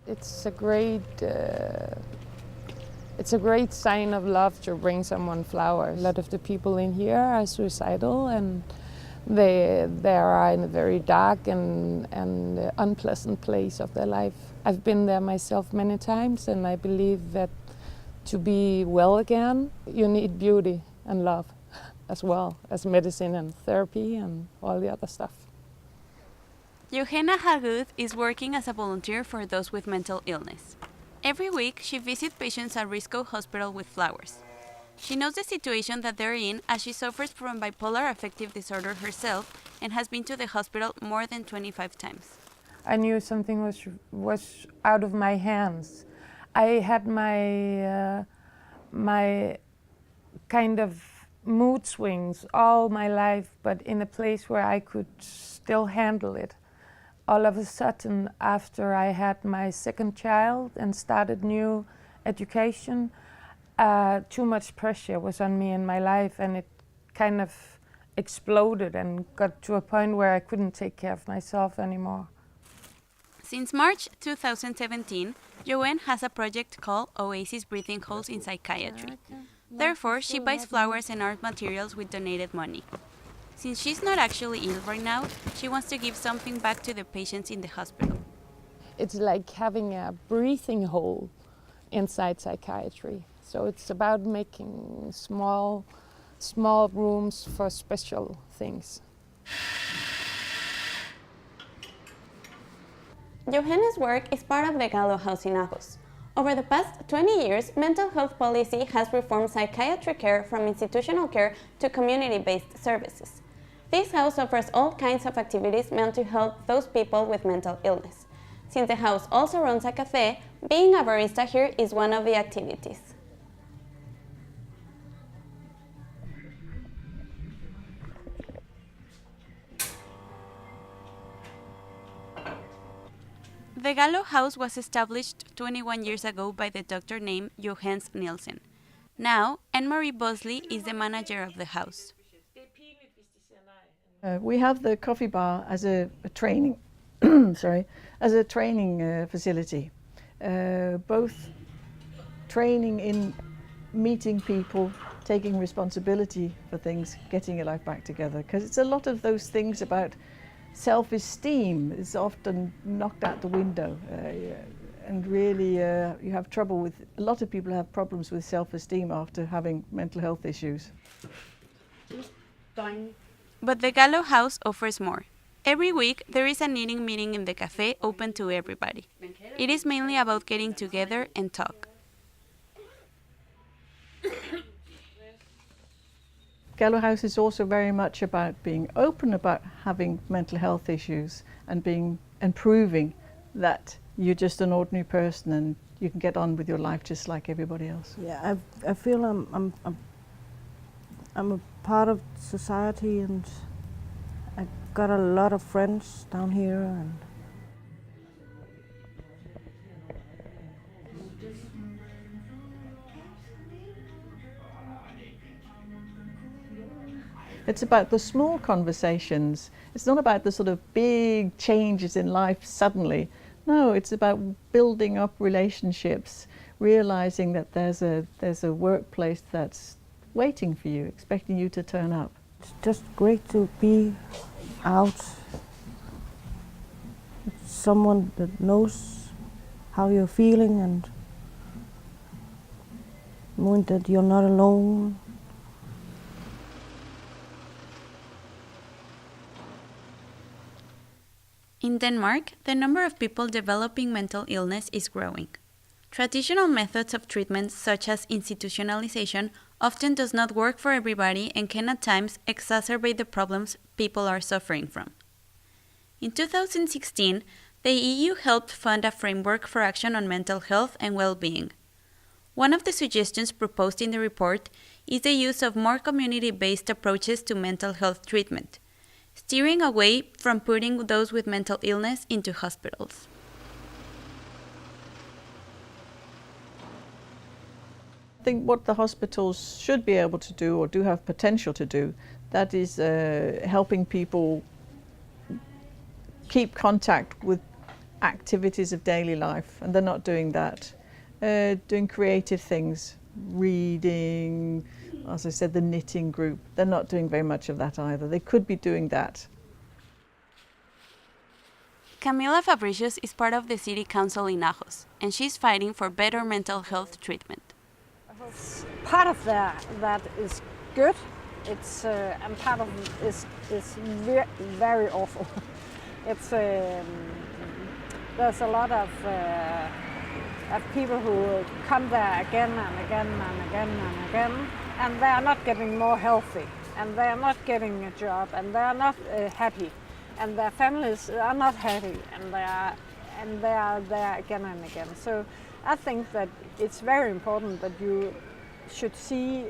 It's a great sign of love to bring someone flowers. A lot of the people in here are suicidal, and they are in a very dark and unpleasant place of their life. I've been there myself many times, and I believe that to be well again, you need beauty and love as well as medicine and therapy and all the other stuff. Johanna Hagud is working as a volunteer for those with mental illness. Every week, she visits patients at Risco Hospital with flowers. She knows the situation that they're in as she suffers from bipolar affective disorder herself and has been to the hospital more than 25 times. I knew something was out of my hands. I had my kind of mood swings all my life, but in a place where I could still handle it. All of a sudden, after I had my second child and started new education, too much pressure was on me in my life, and it kind of exploded and got to a point where I couldn't take care of myself anymore. Since March 2017, Joanne has a project called Oasis Breathing Holes in Psychiatry. Therefore, she buys flowers and art materials with donated money. Since she's not actually ill right now, she wants to give something back to the patients in the hospital. It's like having a breathing hole inside psychiatry. So it's about making small rooms for special things. Johanna's work is part of the Gallo House in Aarhus. Over the past 20 years, mental health policy has reformed psychiatric care from institutional care to community-based services. This house offers all kinds of activities meant to help those people with mental illness. Since the house also runs a cafe, being a barista here is one of the activities. The Gallo House was established 21 years ago by the doctor named Johannes Nielsen. Now, Anne-Marie Bosley is the manager of the house. We have the coffee bar as a training, facility. Both training in meeting people, taking responsibility for things, getting your life back together. Because it's a lot of those things about self-esteem is often knocked out the window. And really you have trouble with, a lot of people have problems with self-esteem after having mental health issues. But the Gallo House offers more. Every week, there is a knitting meeting in the cafe open to everybody. It is mainly about getting together and talk. Gallo House is also very much about being open about having mental health issues and proving that you're just an ordinary person and you can get on with your life just like everybody else. Yeah, I feel I'm a part of society, and I got a lot of friends down here. And it's about the small conversations. It's not about the sort of big changes in life suddenly. No, it's about building up relationships, realizing that there's a workplace that's waiting for you, expecting you to turn up. it's just great to be out with someone that knows how you're feeling and knowing that you're not alone. In Denmark, the number of people developing mental illness is growing. Traditional methods of treatment, such as institutionalization, often does not work for everybody and can at times exacerbate the problems people are suffering from. In 2016, the EU helped fund a framework for action on mental health and well-being. One of the suggestions proposed in the report is the use of more community-based approaches to mental health treatment, steering away from putting those with mental illness into hospitals. I think what the hospitals should be able to do, or do have potential to do, that is helping people keep contact with activities of daily life, and they're not doing that. Doing creative things, reading, as I said, the knitting group, they're not doing very much of that either. They could be doing that. Camila Fabricius is part of the city council in Ajos, and she's fighting for better mental health treatment. Part of that is good. It's and part of it is very awful. It's there's a lot of people who come there again and again and again and again, and they are not getting more healthy, and they are not getting a job, and they are not happy, and their families are not happy, and they are there again and again. So I think that it's very important that you should see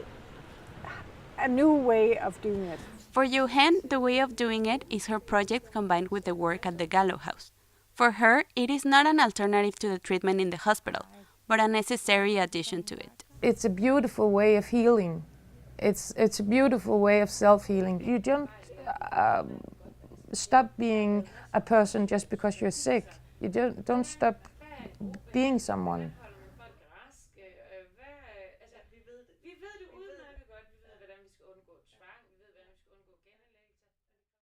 a new way of doing it. For Johan, the way of doing it is her project combined with the work at the Gallo House. For her, it is not an alternative to the treatment in the hospital, but a necessary addition to it. It's a beautiful way of healing. It's a beautiful way of self-healing. You don't stop being a person just because you're sick. You don't stop being someone.